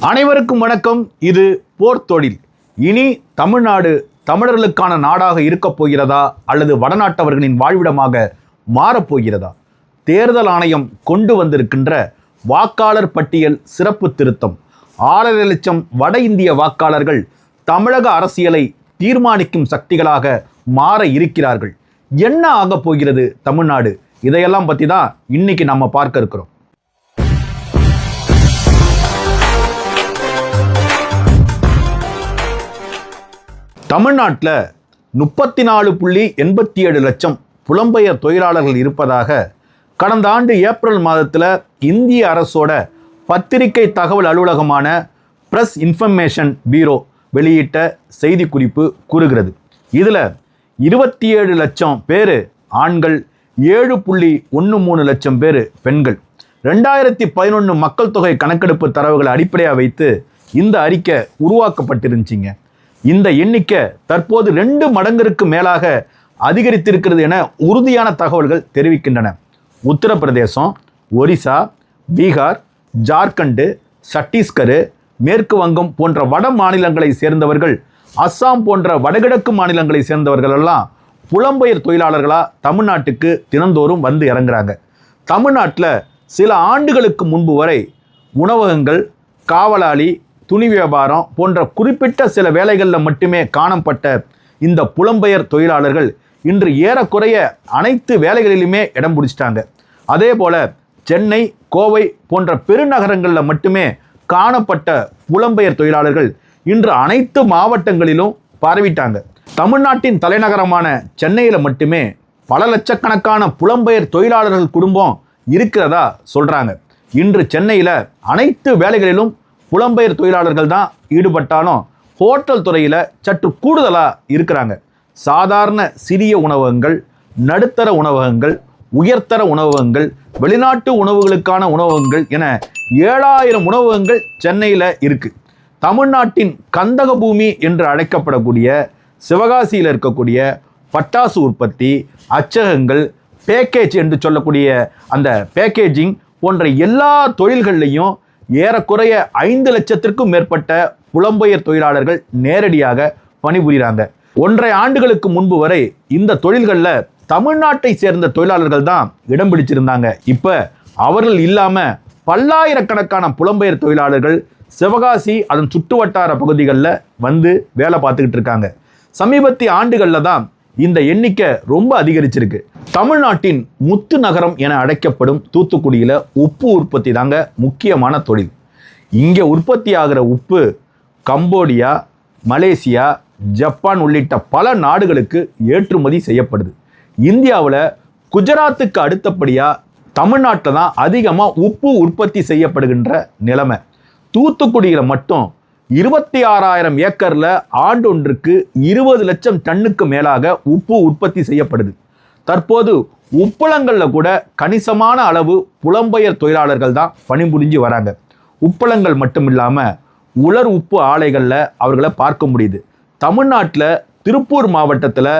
அனைவருக்கும் வணக்கம். இது போர் தொழில். இனி தமிழ்நாடு தமிழர்களுக்கான நாடாக இருக்கப் போகிறதா அல்லது வடநாட்டவர்களின் வாழ்விடமாக மாறப்போகிறதா? தேர்தல் ஆணையம் கொண்டு வந்திருக்கின்ற வாக்காளர் பட்டியல் சிறப்பு திருத்தம் 6.5 லட்சம் வட இந்திய வாக்காளர்கள் தமிழக அரசியலை தீர்மானிக்கும் சக்திகளாக மாற இருக்கிறார்கள். என்ன ஆகப் போகிறது தமிழ்நாடு? இதையெல்லாம் பற்றி தான் இன்னைக்கு நம்ம பார்க்க இருக்கிறோம். தமிழ்நாட்டில் 34.87 லட்சம் புலம்பெயர் தொழிலாளர்கள் இருப்பதாக கடந்த ஆண்டு ஏப்ரல் மாதத்தில் இந்திய அரசோட பத்திரிகை தகவல் அலுவலகமான பிரஸ் இன்ஃபர்மேஷன் பியூரோ வெளியிட்ட செய்திக்குறிப்பு கூறுகிறது. இதில் 27 லட்சம் பேர் ஆண்கள், 7.13 லட்சம் பேர் பெண்கள். 2011 மக்கள் தொகை கணக்கெடுப்பு தரவுகளை அடிப்படையாக வைத்து இந்த அறிக்கை உருவாக்கப்பட்டிருந்துச்சிங்க. இந்த எண்ணிக்கை தற்போது 2 மடங்கிற்கு மேலாக அதிகரித்திருக்கிறது என உறுதியான தகவல்கள் தெரிவிக்கின்றன. உத்தரப்பிரதேசம், ஒரிசா, பீகார், ஜார்க்கண்டு, சத்தீஸ்கர், மேற்கு வங்கம் போன்ற வட மாநிலங்களை சேர்ந்தவர்கள், அஸ்ஸாம் போன்ற வடகிழக்கு மாநிலங்களை சேர்ந்தவர்கள் எல்லாம் புலம்பெயர் தொழிலாளர்களாக தமிழ்நாட்டுக்கு தினந்தோறும் வந்து இறங்குறாங்க. தமிழ்நாட்டில் சில ஆண்டுகளுக்கு முன்பு வரை உணவகங்கள், காவலாளி, துணி வியாபாரம் போன்ற குறிப்பிட்ட சில வேலைகளில் மட்டுமே காணப்பட்ட இந்த புலம்பெயர் தொழிலாளர்கள் இன்று ஏறக்குறைய அனைத்து வேலைகளிலுமே இடம் பிடிச்சிட்டாங்க. அதே போல் சென்னை, கோவை போன்ற பெருநகரங்களில் மட்டுமே காணப்பட்ட புலம்பெயர் தொழிலாளர்கள் இன்று அனைத்து மாவட்டங்களிலும் பரவிட்டாங்க. தமிழ்நாட்டின் தலைநகரமான சென்னையில் மட்டுமே பல லட்சக்கணக்கான புலம்பெயர் தொழிலாளர்கள் குடும்பம் இருக்கிறதா சொல்கிறாங்க. இன்று சென்னையில் அனைத்து வேலைகளிலும் புலம்பெயர் தொழிலாளர்கள் தான் ஈடுபட்டாலும் ஹோட்டல் துறையில் சற்று கூடுதலாக இருக்கிறாங்க. சாதாரண சிறிய உணவகங்கள், நடுத்தர உணவகங்கள், உயர்தர உணவகங்கள், வெளிநாட்டு உணவுகளுக்கான உணவகங்கள் என 7000 உணவகங்கள் சென்னையில் இருக்குது. தமிழ்நாட்டின் கந்தக பூமி என்று அழைக்கப்படக்கூடிய சிவகாசியில் இருக்கக்கூடிய பட்டாசு உற்பத்தி, அச்சகங்கள், பேக்கேஜ் என்று சொல்லக்கூடிய அந்த பேக்கேஜிங் போன்ற எல்லா தொழில்கள்லையும் ஏறக்குறைய 5 லட்சத்திற்கும் மேற்பட்ட புலம்பெயர் தொழிலாளர்கள் நேரடியாக பணிபுரிகிறாங்க. 1.5 ஆண்டுகளுக்கு முன்பு வரை இந்த தொழில்களில் தமிழ்நாட்டை சேர்ந்த தொழிலாளர்கள் தான் இடம் பிடிச்சிருந்தாங்க. இப்போ அவர்கள் இல்லாமல் பல்லாயிரக்கணக்கான புலம்பெயர் தொழிலாளர்கள் சிவகாசி அதன் சுற்றுவட்டார பகுதிகளில் வந்து வேலை பார்த்துக்கிட்டு இருக்காங்க. சமீபத்திய ஆண்டுகளில் தான் இந்த எண்ணிக்கை ரொம்ப அதிகரிச்சிருக்கு. தமிழ்நாட்டின் முத்து நகரம் என அழைக்கப்படும் தூத்துக்குடியில் உப்பு உற்பத்தி தாங்க முக்கியமான தொழில். இங்கே உற்பத்தி ஆகிற உப்பு கம்போடியா, மலேசியா, ஜப்பான் உள்ளிட்ட பல நாடுகளுக்கு ஏற்றுமதி செய்யப்படுது. இந்தியாவில் குஜராத்துக்கு அடுத்தபடியாக தமிழ்நாட்டில் தான் அதிகமாக உப்பு உற்பத்தி செய்யப்படுகின்ற நிலைமை. தூத்துக்குடியில் மட்டும் 26,000 ஏக்கரில் ஆண்டொன்றுக்கு 20 லட்சம் டன்னுக்கு மேலாக உப்பு உற்பத்தி செய்யப்படுது. தற்போது உப்பளங்களில் கூட கணிசமான அளவு புலம்பெயர் தொழிலாளர்கள் தான் பணிபுரிஞ்சு வராங்க. உப்பளங்கள் மட்டும் இல்லாமல் உலர் உப்பு ஆலைகளில் அவர்களை பார்க்க முடியுது. தமிழ்நாட்டில் திருப்பூர் மாவட்டத்தில்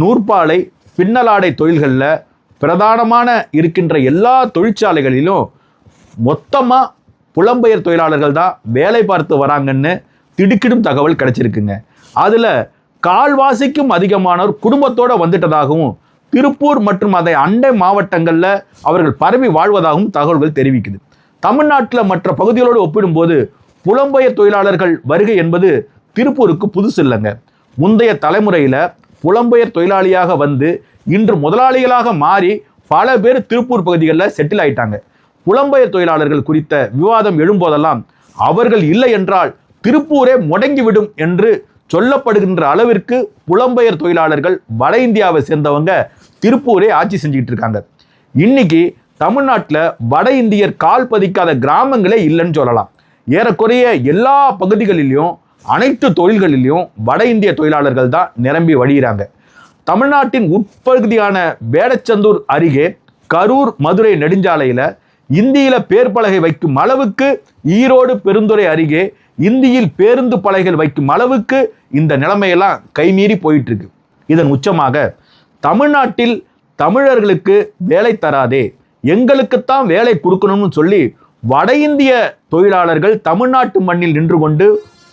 நூற்பாலை, பின்னலாடை தொழில்களில் பிரதானமான இருக்கின்ற எல்லா தொழிற்சாலைகளிலும் மொத்தமாக புலம்பெயர் தொழிலாளர்கள் தான் வேலை பார்த்து வராங்கன்னு திடுக்கிடும் தகவல் கிடைச்சிருக்குங்க. அதில் கால்வாசிக்கும் அதிகமானோர் குடும்பத்தோடு வந்துட்டதாகவும், திருப்பூர் மற்றும் அதை அண்டை மாவட்டங்களில் அவர்கள் பரவி வாழ்வதாகவும் தகவல்கள் தெரிவிக்குது. தமிழ்நாட்டில் மற்ற பகுதிகளோடு ஒப்பிடும்போது புலம்பெயர் தொழிலாளர்கள் வருகை என்பது திருப்பூருக்கு புதுசு இல்லைங்க. முந்தைய தலைமுறையில் புலம்பெயர் தொழிலாளியாக வந்து இன்று முதலாளிகளாக மாறி பல பேர் திருப்பூர் பகுதிகளில் செட்டில் ஆயிட்டாங்க. புலம்பெயர் தொழிலாளர்கள் குறித்த விவாதம் எழும்போதெல்லாம் அவர்கள் இல்லை என்றால் திருப்பூரே முடங்கிவிடும் என்று சொல்லப்படுகின்ற அளவிற்கு புலம்பெயர் தொழிலாளர்கள் வட இந்தியாவை சேர்ந்தவங்க திருப்பூரே ஆட்சி செஞ்சுக்கிட்டு இருக்காங்க. இன்னைக்கு தமிழ்நாட்டில் வட இந்தியர் கால் பதிக்காத கிராமங்களே இல்லைன்னு சொல்லலாம். ஏறக்குறைய எல்லா பகுதிகளிலும் அனைத்து தொழில்களிலும் வட இந்திய தொழிலாளர்கள் தான் நிரம்பி வழிகிறாங்க. தமிழ்நாட்டின் உட்பகுதியான வேடச்சந்தூர் அருகே கரூர் மதுரை நெடுஞ்சாலையில் இந்தியில் பேர் பலகை வைக்கும் அளவுக்கு, ஈரோடு பெருந்துறை அருகே இந்தியில் பேருந்து பலகைகள் வைக்கும் அளவுக்கு இந்த நிலைமையெல்லாம் கைமீறி போயிட்டு இருக்கு. இதன் உச்சமாக தமிழ்நாட்டில் தமிழர்களுக்கு வேலை தராதே, எங்களுக்குத்தான் வேலை கொடுக்கணும்னு சொல்லி வட இந்திய தொழிலாளர்கள் தமிழ்நாட்டு மண்ணில் நின்று கொண்டு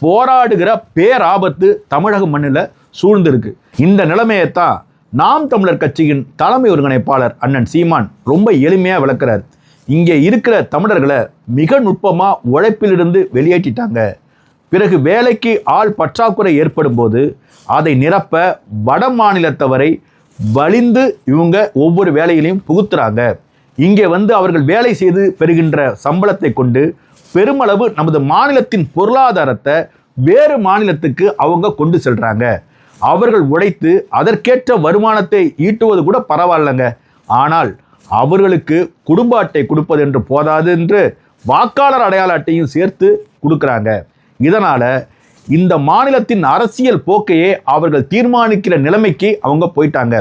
போராடுகிற பேராபத்து தமிழக மண்ணில் சூழ்ந்திருக்கு. இந்த நிலைமையைத்தான் நாம் தமிழர் கட்சியின் தலைமை ஒருங்கிணைப்பாளர் அண்ணன் சீமான் ரொம்ப எளிமையாக விளக்குறார். இங்கே இருக்கிற தமிழர்களை மிக நுட்பமாக உழைப்பிலிருந்து வெளியேற்றிட்டாங்க. பிறகு வேலைக்கு ஆள் பற்றாக்குறை ஏற்படும் போது அதை நிரப்ப வட மாநிலத்தவரை வலிந்து இவங்க ஒவ்வொரு வேலையிலையும் புகுத்துறாங்க. இங்கே வந்து அவர்கள் வேலை செய்து பெறுகின்ற சம்பளத்தை கொண்டு பெருமளவு நமது மாநிலத்தின் பொருளாதாரத்தை வேறு மாநிலத்துக்கு அவங்க கொண்டு செல்றாங்க. அவர்கள் உழைத்து அதற்கேற்ற வருமானத்தை ஈட்டுவது கூட பரவாயில்லைங்க. ஆனால் அவர்களுக்கு குடும்ப அட்டை கொடுப்பது என்று போதாது என்று வாக்காளர் அடையாள அட்டையும் சேர்த்து கொடுக்குறாங்க. இதனால இந்த மாநிலத்தின் அரசியல் போக்கையே அவர்கள் தீர்மானிக்கிற நிலைமைக்கு அவங்க போயிட்டாங்க.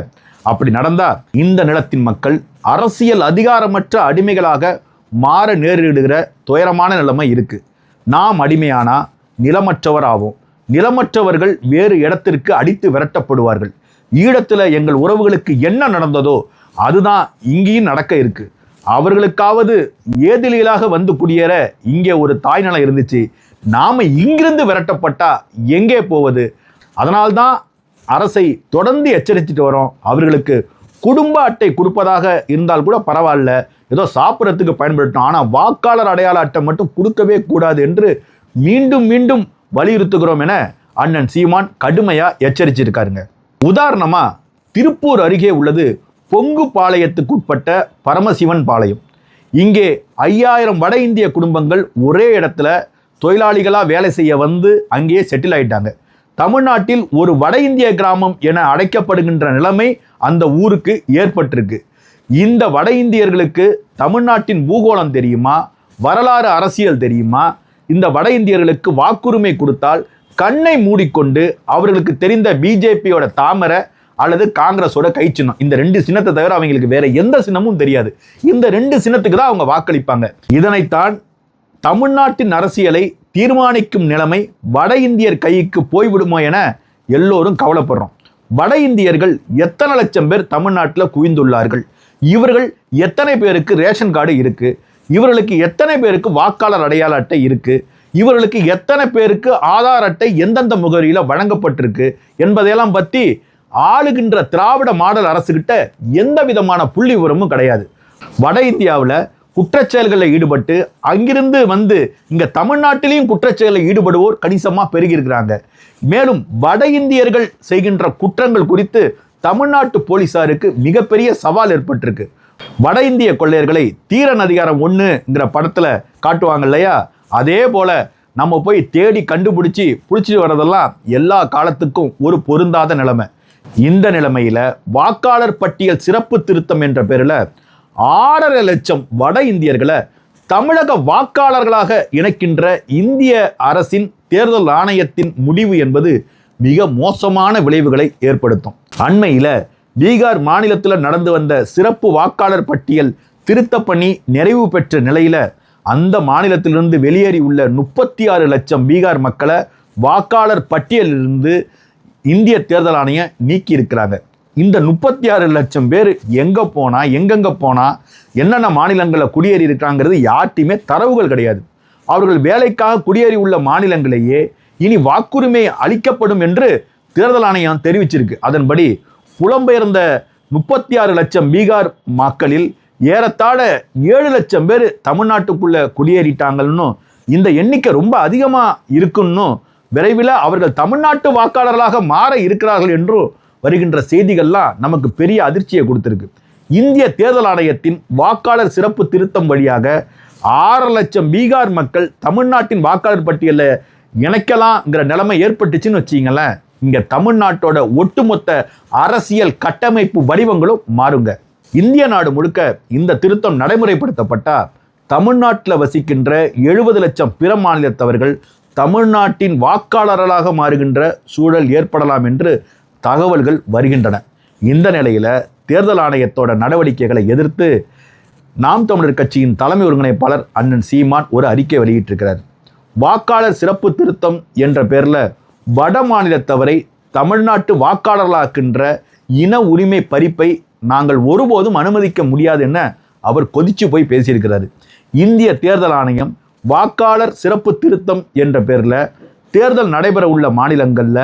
அப்படி நடந்தா இந்த நிலத்தின் மக்கள் அரசியல் அதிகாரமற்ற அடிமைகளாக மாற நேரிடுகிற துயரமான நிலைமை இருக்கு. நாம் அடிமையானா நிலமற்றவர் ஆவோம். நிலமற்றவர்கள் வேறு இடத்திற்கு அடித்து விரட்டப்படுவார்கள். ஈழத்தில் எங்கள் உறவுகளுக்கு என்ன நடந்ததோ அதுதான் இங்கேயும் நடக்க இருக்கு. அவர்களுக்காவது ஏதிலியலாக வந்து குடியேற இங்கே ஒரு தாய்நிலம் இருந்துச்சு. நாம இங்கிருந்து விரட்டப்பட்டா எங்கே போவது? அதனால்தான் அரசை தொடர்ந்து எச்சரித்துட்டு வரோம். அவர்களுக்கு குடும்ப அட்டை கொடுப்பதாக இருந்தால் கூட பரவாயில்ல, ஏதோ சாப்பிட்றதுக்கு பயன்படுத்தும், ஆனால் வாக்காளர் அடையாள அட்டை மட்டும் கொடுக்கவே கூடாது என்று மீண்டும் மீண்டும் வலியுறுத்துகிறோம் என அண்ணன் சீமான் கடுமையா எச்சரிச்சிருக்காருங்க. உதாரணமா திருப்பூர் அருகே உள்ளது பொங்கு பாளையத்துக்கு உட்பட்ட பரமசிவன் பாளையம். இங்கே 5000 வட இந்திய குடும்பங்கள் ஒரே இடத்துல தொழிலாளிகளாக வேலை செய்ய வந்து அங்கேயே செட்டில் ஆயிட்டாங்க. தமிழ்நாட்டில் ஒரு வட இந்திய கிராமம் என அழைக்கப்படுகின்ற நிலைமை அந்த ஊருக்கு ஏற்பட்டிருக்கு. இந்த வட இந்தியர்களுக்கு தமிழ்நாட்டின் பூகோளம் தெரியுமா, வரலாறு அரசியல் தெரியுமா? இந்த வட இந்தியர்களுக்கு வாக்குரிமை கொடுத்தால் கண்ணை மூடிக்கொண்டு அவர்களுக்கு தெரிந்த பிஜேபியோட தாமரை அல்லது காங்கிரஸோட கை சின்னம், இந்த 2 சின்னத்தை தவிர அவங்களுக்கு வேற எந்த சின்னமும் தெரியாது. இந்த 2 சின்னத்துக்கு தான் அவங்க வாக்களிப்பாங்க. இதனைத்தான் தமிழ்நாட்டின் அரசியலை தீர்மானிக்கும் நிலைமை வட இந்தியர் கைக்கு போய்விடுமோ என எல்லோரும் கவலைப்படுறோம். வட இந்தியர்கள் எத்தனை லட்சம் பேர் தமிழ்நாட்டில் குவிந்துள்ளார்கள்? இவர்கள் எத்தனை பேருக்கு ரேஷன் கார்டு இருக்கு? இவர்களுக்கு எத்தனை பேருக்கு வாக்காளர் அடையாள அட்டை இருக்கு? இவர்களுக்கு எத்தனை பேருக்கு ஆதார் அட்டை எந்தெந்த முகவரியில வழங்கப்பட்டிருக்கு என்பதையெல்லாம் பற்றி ஆளுகின்ற திராவிட மாடல் அரசுகிட்ட எந்த விதமான புள்ளி விவரமும் கிடையாது. வட இந்தியாவில் குற்றச்செயல்களில் ஈடுபட்டு அங்கிருந்து வந்து இங்க தமிழ்நாட்டிலையும் குற்றச்செயலில் ஈடுபடுவோர் கணிசமா பெருகி இருக்கிறாங்க. மேலும் வட இந்தியர்கள் செய்கின்ற குற்றங்கள் குறித்து தமிழ்நாட்டு போலீசாருக்கு மிகப்பெரிய சவால் ஏற்பட்டிருக்கு. வட இந்திய கொள்ளையர்களை தீரன் அதிகாரம் 1ங்கிற படத்துல காட்டுவாங்க இல்லையா, அதே போல நம்ம போய் தேடி கண்டுபிடிச்சி பிடிச்சிட்டு வர்றதெல்லாம் எல்லா காலத்துக்கும் ஒரு பொருந்தாத நிலைமை. இந்த நிலைமையில வாக்காளர் பட்டியல் சிறப்பு திருத்தம் என்ற பேரில் 6.5 லட்சம் வட இந்தியர்களை தமிழக வாக்காளர்களாக இணைக்கின்ற இந்திய அரசின் தேர்தல் ஆணையத்தின் முடிவு என்பது மிக மோசமான விளைவுகளை ஏற்படுத்தும். அண்மையில் பீகார் மாநிலத்தில் நடந்து வந்த சிறப்பு வாக்காளர் பட்டியல் திருத்த பணி நிறைவு பெற்ற நிலையில் அந்த மாநிலத்திலிருந்து வெளியேறி உள்ள 36 லட்சம் பீகார் மக்களை வாக்காளர் பட்டியலிலிருந்து இந்திய தேர்தல் ஆணையம் நீக்கி இருக்கிறாங்க. இந்த 36 லட்சம் பேர் எங்கெங்க போனா என்னென்ன மாநிலங்களில் குடியேறி இருக்காங்கிறது யார்ட்டையுமே தரவுகள் கிடையாது. அவர்கள் வேலைக்காக குடியேறி உள்ள மாநிலங்களையே இனி வாக்குரிமை அளிக்கப்படும் என்று தேர்தல் ஆணையம் தெரிவிச்சிருக்கு. அதன்படி புலம்பெயர்ந்த 36 லட்சம் பீகார் மக்களில் ஏறத்தாழ 7 லட்சம் பேர் தமிழ்நாட்டுக்குள்ள குடியேறிட்டாங்கன்னு, இந்த எண்ணிக்கை ரொம்ப அதிகமாக இருக்குன்னு, விரைவில் அவர்கள் தமிழ்நாட்டு வாக்காளர்களாக மாற இருக்கிறார்கள் என்றும் வருகின்ற செய்திகள்லாம் நமக்கு பெரிய அதிர்ச்சியை கொடுத்திருக்கு. இந்திய தேர்தல் ஆணையத்தின் வாக்காளர் சிறப்பு திருத்தம் வழியாக 6 லட்சம் பீகார் மக்கள் தமிழ்நாட்டின் வாக்காளர் பட்டியலில் இணைக்கலாம்ங்கிற நிலைமை ஏற்பட்டுச்சுன்னு வச்சிங்களேன், இங்க தமிழ்நாட்டோட ஒட்டுமொத்த அரசியல் கட்டமைப்பு வடிவங்களும் மாறுங்க. இந்திய நாடு முழுக்க இந்த திருத்தம் நடைமுறைப்படுத்தப்பட்டா தமிழ்நாட்டில் வசிக்கின்ற 70 லட்சம் பிற மாநிலத்தவர்கள் தமிழ்நாட்டின் வாக்காளர்களாக மாறுகின்ற சூழல் ஏற்படலாம் என்று தகவல்கள் வருகின்றன. இந்த நிலையில தேர்தல் ஆணையத்தோட நடவடிக்கைகளை எதிர்த்து நாம் தமிழர் கட்சியின் தலைமை ஒருங்கிணைப்பாளர் அண்ணன் சீமான் ஒரு அறிக்கை வெளியிட்டிருக்கிறார். வாக்காளர் சிறப்பு திருத்தம் என்ற பேரில் வட மாநிலத்தவரை தமிழ்நாட்டு வாக்காளர்களாக்கின்ற இன உரிமை பறிப்பை நாங்கள் ஒருபோதும் அனுமதிக்க முடியாது என அவர் கொதிச்சு போய் பேசியிருக்கிறாரு. இந்திய தேர்தல் ஆணையம் வாக்காளர் சிறப்பு திருத்தம் என்ற பேரில் தேர்தல் நடைபெற உள்ள மாநிலங்களில்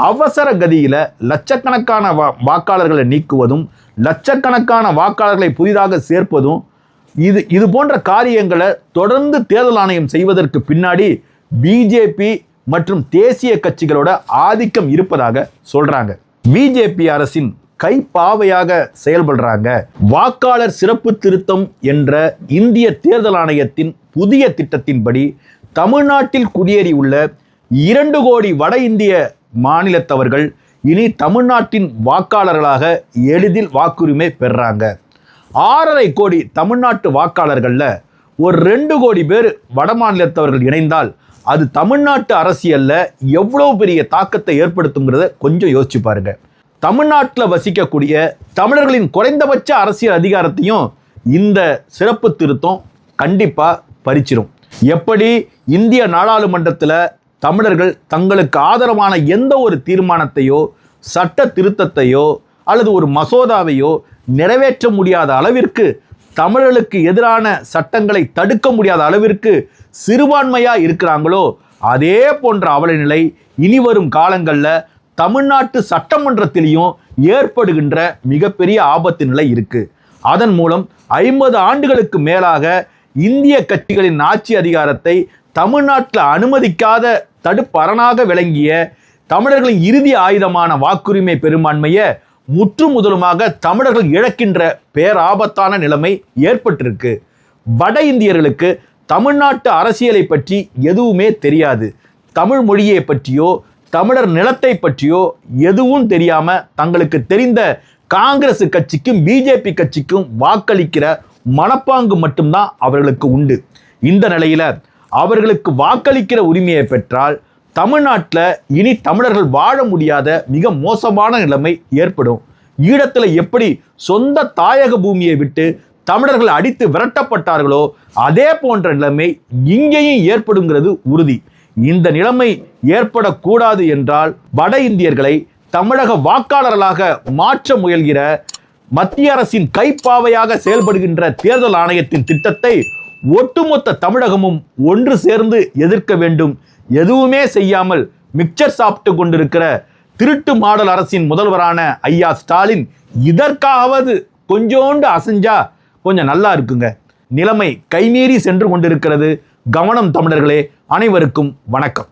அவசர கதியில் லட்சக்கணக்கான வாக்காளர்களை நீக்குவதும் லட்சக்கணக்கான வாக்காளர்களை புதிதாக சேர்ப்பதும் இது போன்ற காரியங்களை தொடர்ந்து தேர்தல் ஆணையம் செய்வதற்கு பின்னாடி பிஜேபி மற்றும் தேசிய கட்சிகளோட ஆதிக்கம் இருப்பதாக சொல்றாங்க. பிஜேபி அரசின் கைப்பாவையாக செயல்படுறாங்க. வாக்காளர் சிறப்பு திருத்தம் என்ற இந்திய தேர்தல் ஆணையத்தின் புதிய திட்டத்தின்படி தமிழ்நாட்டில் குடியேறியுள்ள 2 கோடி வட இந்திய மாநிலத்தவர்கள் இனி தமிழ்நாட்டின் வாக்காளர்களாக எளிதில் வாக்குரிமை பெறாங்க. 6.5 கோடி தமிழ்நாட்டு வாக்காளர்களில் ஒரு 2 கோடி பேர் வட மாநிலத்தவர்கள் இணைந்தால் அது தமிழ்நாட்டு அரசியல்ல எவ்வளவு பெரிய தாக்கத்தை ஏற்படுத்துங்கிறத கொஞ்சம் யோசிச்சு பாருங்க. தமிழ்நாட்டில் வசிக்கக்கூடிய தமிழர்களின் குறைந்தபட்ச அரசியல் அதிகாரத்தையும் இந்த சிறப்பு திருத்தம் கண்டிப்பா பறிச்சிடும். எப்படி இந்திய நாடாளுமன்றத்தில் தமிழர்கள் தங்களுக்கு ஆதரவான எந்த ஒரு தீர்மானத்தையோ சட்ட திருத்தத்தையோ அல்லது ஒரு மசோதாவையோ நிறைவேற்ற முடியாத அளவிற்கு, தமிழர்களுக்கு எதிரான சட்டங்களை தடுக்க முடியாத அளவிற்கு சிறுபான்மையா இருக்கிறாங்களோ, அதே போன்ற அவல நிலை இனி வரும் காலங்களில் தமிழ்நாட்டு சட்டமன்றத்திலையும் ஏற்படுகின்ற மிகப்பெரிய ஆபத்து நிலை இருக்கு. அதன் மூலம் 50 ஆண்டுகளுக்கு மேலாக இந்திய கட்சிகளின் ஆட்சி அதிகாரத்தை தமிழ்நாட்டில் அனுமதிக்காத தடுப்பரணாக விளங்கிய தமிழர்களின் இறுதி ஆயுதமான வாக்குரிமை பெரும்பான்மையை முற்று முதலுமாக தமிழர்கள் இழக்கின்ற பேராபத்தான நிலைமை ஏற்பட்டிருக்கு. வட இந்தியர்களுக்கு தமிழ்நாட்டு அரசியலை பற்றி எதுவுமே தெரியாது. தமிழ் மொழியை பற்றியோ தமிழர் நிலத்தை பற்றியோ எதுவும் தெரியாம தங்களுக்கு தெரிந்த காங்கிரஸ் கட்சிக்கும் பிஜேபி கட்சிக்கும் வாக்களிக்கிற மனப்பாங்கு மட்டும்தான் அவர்களுக்கு உண்டு. இந்த நிலையில அவர்களுக்கு வாக்களிக்கிற உரிமையை பெற்றால் தமிழ்நாட்டில் இனி தமிழர்கள் வாழ முடியாத மிக மோசமான நிலைமை ஏற்படும். ஈழத்தில் எப்படி சொந்த தாயக பூமியை விட்டு தமிழர்கள் அடித்து விரட்டப்பட்டார்களோ அதே போன்ற நிலைமை இங்கேயும் ஏற்படுங்கிறது உறுதி. இந்த நிலைமை ஏற்படக்கூடாது என்றால் வட இந்தியர்களை தமிழக வாக்காளர்களாக மாற்ற முயல்கிற மத்திய அரசின் கைப்பாவையாக செயல்படுகின்ற தேர்தல் ஆணையத்தின் திட்டத்தை ஒட்டுமொத்த தமிழகமும் ஒன்று சேர்ந்து எதிர்க்க வேண்டும். எதுவுமே செய்யாமல் மிக்சர் சாப்பிட்டு கொண்டிருக்கிற திருட்டு மாடல் அரசின் முதல்வரான ஐயா ஸ்டாலின் இதற்காவது கொஞ்சோண்டு அசைஞ்சா கொஞ்சம் நல்லா இருக்குங்க. நிலைமை கைமீறி சென்று கொண்டிருக்கிறது. கவனம் தமிழர்களே. அனைவருக்கும் வணக்கம்.